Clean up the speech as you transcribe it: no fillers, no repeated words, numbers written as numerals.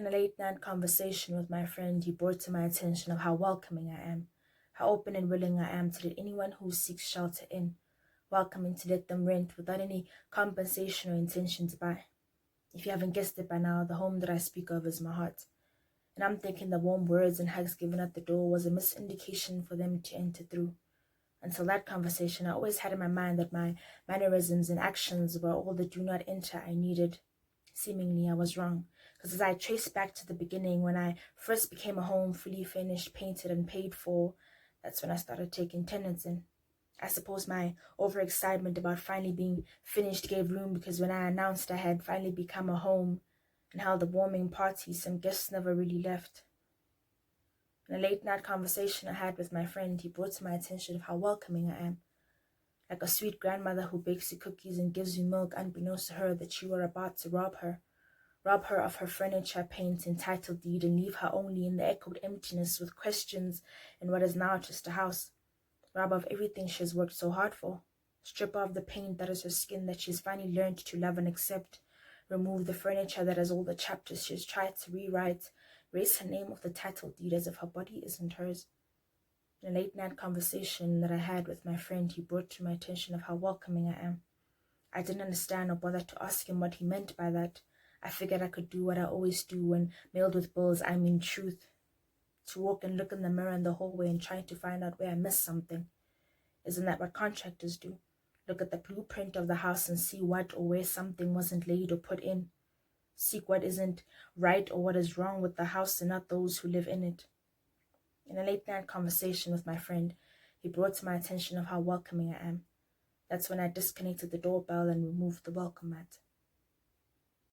In a late night conversation with my friend, he brought to my attention of how welcoming I am, how open and willing I am to let anyone who seeks shelter in, welcoming to let them rent without any compensation or intention to buy. If you haven't guessed it by now, the home that I speak of is my heart. And I'm thinking the warm words and hugs given at the door was a misindication for them to enter through. Until that conversation, I always had in my mind that my mannerisms and actions were all the do not enter I needed. Seemingly, I was wrong, because as I traced back to the beginning, when I first became a home fully finished, painted, and paid for, that's when I started taking tenants in. I suppose my overexcitement about finally being finished gave room, because when I announced I had finally become a home and held a warming party, some guests never really left. In a late night conversation I had with my friend, he brought to my attention of how welcoming I am. Like a sweet grandmother who bakes you cookies and gives you milk unbeknownst to her that you are about to rob her of her furniture, paint, and title deed, and leave her only in the echoed emptiness with questions in what is now just a house. Rob her of everything she has worked so hard for. Strip her of the paint that is her skin that she's finally learned to love and accept. Remove the furniture that has all the chapters she's tried to rewrite. Erase her name off the title deed as if her body isn't hers. In a late night conversation that I had with my friend, he brought to my attention of how welcoming I am. I didn't understand or bother to ask him what he meant by that. I figured I could do what I always do when mailed with bills, I mean truth. To walk and look in the mirror in the hallway and try to find out where I missed something. Isn't that what contractors do? Look at the blueprint of the house and see what or where something wasn't laid or put in. Seek what isn't right or what is wrong with the house and not those who live in it. In a late night conversation with my friend, he brought to my attention of how welcoming I am. That's when I disconnected the doorbell and removed the welcome mat.